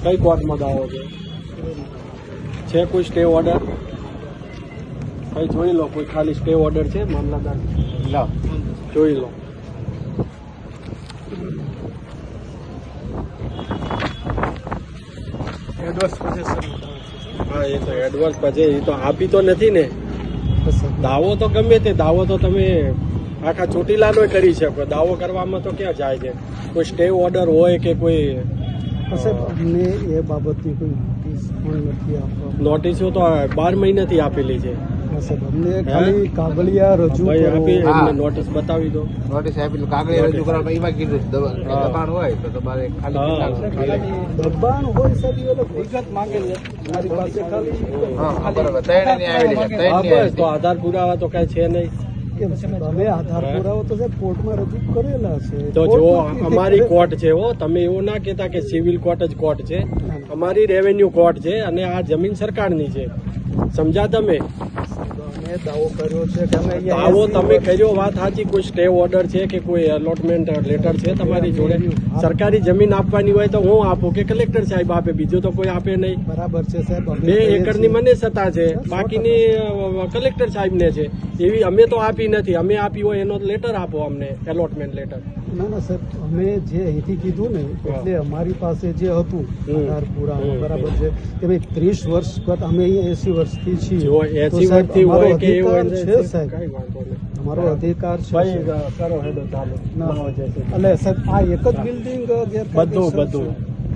કઈ કોર્ટમાં દાવો છે કોઈ સ્ટે ઓર્ડર? કઈ જોઈ લો, કોઈ ખાલી સ્ટે ઓર્ડર છે મામલતદાર? લા જોઈ લો. હા, એ તો એડવાન્સ પછી એ તો આપી તો નથી ને. દાવો તો ગમે તે દાવો તો તમે આખા ચોટીલાનો કરી શકો. દાવો કરવામાં તો ક્યાં જાય છે? કોઈ સ્ટે ઓર્ડર હોય કે કોઈ અમને એ બાબતની કોઈ નોટિસ પણ નથી આપવા. નોટિસો તો 12 મહિનાથી આપેલી છે. અમને ખાલી કાગળિયા રજૂ આપી એમને નોટિસ બતાવી દો. નોટિસ આપી કાગળિયા રજૂ કરવા એમાં કીધું દબાણ હોય તો તમારે દબાણ હોય સાહેબ વિગત માંગે છે મારી પાસે ખાલી. બરાબર, ત્રણ આવેલી છે. બસ તો આધાર પુરાવા તો કઈ છે નહીં. અમે આધાર પુરાવો તો સાહેબ કોર્ટમાં રજૂ કરેલા છે. તો જો અમારી કોર્ટ છે હો, તમે એવું ના કહેતા કે સિવિલ કોર્ટ જ કોર્ટ છે. અમારી રેવન્યુ કોર્ટ છે અને આ જમીન સરકારની છે. સમજા તમે? દાવો કર્યો છે કે અમે દાવો તમે કર્યો, વાત સાચી. કોઈ સ્ટે ઓર્ડર છે કે કોઈ અલોટમેન્ટ લેટર છે તમારી જોડે? સરકારી જમીન આપવાની હોય તો હું આપું કે કલેક્ટર સાહેબ આપે, બીજું તો કોઈ આપે નહીં. બરાબર છે સાહેબ. 2 એકરની મને સત્તા છે, બાકીની કલેક્ટર સાહેબ ને છે. એવી અમે તો આપી નથી. અમે આપી હોય એનો લેટર આપો અમને, એલોટમેન્ટ લેટર. ના ના સાહેબ, અમે જે અહીંથી કીધું ને એટલે અમારી પાસે જે હતું આધાર પુરાવો બરાબર છે કે ભાઈ 30 વર્ષ અમે અહીંયા 80 વર્ષથી છીએ. જો 80 વર્ષથી હોય કે એવું છે સાહેબ, અમારો અધિકાર છે. કરો હેડો ચાલો. એટલે સાહેબ આ એક જ બિલ્ડિંગ બધું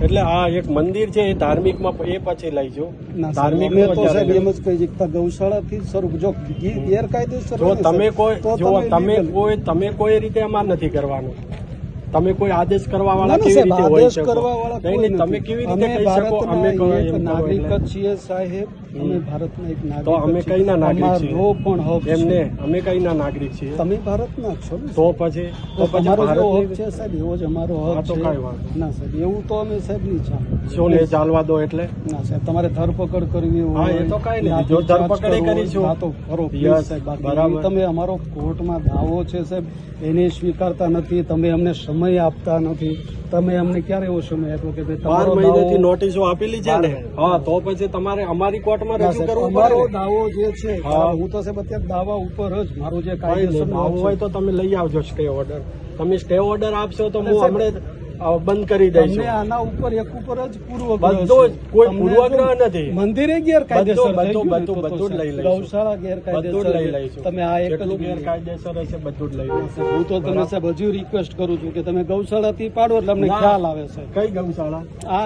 એટલે આ એક મંદિર છે એ ધાર્મિકમાં એ પછી લઈશું. ધાર્મિક તો સાહેબ એમ જ કહી શકતા ગૌશાળાથી શરૂ. જો ગેરકાયદેસર જો તમે કોઈ રીતે એમાં નથી કરવાનું. તમે કોઈ આદેશ કરવા વાળા કેવી રીતે હોય શકો? નહીં, તમે કેવી રીતે કહી શકો અમે નાગરિક જ છીએ સાહેબ? અમે ભારતના એક નાગરિક. તો અમે કઈના નાગરિક છીએ? પણ હક એમને અમે કઈના નાગરિક છીએ? તમે ભારતના છો ને? તો પછી અમારો હક છે સાહેબ, એવો જ અમારો હક તો છે. કઈ વાત ના સાહેબ, એવું તો અમે સાહેબ નહીં ચાલે. શું ને ચાલવા દો એટલે? ના સાહેબ, તમારે ધરપકડ કરવી હા, એ તો કઈ નહીં. જો ધરપકડ કરીશું તો કરો સાહેબ. બરાબર. તમે અમારો કોર્ટમાં દાવો છે સાહેબ એને સ્વીકારતા નથી. તમે અમને સમય આપતા નથી. તમે અમને ક્યારે એવો સમય આપ્યો કે ભાઈ 12 મહિનાથી નોટિસો આપેલી છે ને? હા, તો પછી તમારે અમારી કોર્ટમાં રજૂ કરવું અમારો પડે. દાવો જે છે હું તો સાહેબ અત્યારે દાવા ઉપર જ મારું જે કાયદેસર દાવો હોય તો તમે લઈ આવજો સ્ટે ઓર્ડર. તમે સ્ટે ઓર્ડર આપશો તો હું હમણાં બંધ કરી દઈશું. અમને આના ઉપર એક ઉપર જ પૂર્વગ્રહ બધું જ કોઈ પૂર્વગ્રહ નથી. મંદિરે ગેરકાયદેસર બધું જ લઈ લઈશું. ગૌશાળા બધું જ ગેરકાયદેસર લઈ લઈશું. તમે આ એક જેટલું ગેરકાયદેસર હશે બધું જ લઈ લઈશું. હું તો તમને સાહેબ હજુ રિક્વેસ્ટ કરું છું કે તમે ગૌશાળાથી પાડો એટલે અમને ખ્યાલ આવે છે. કઈ ગૌશાળા? આ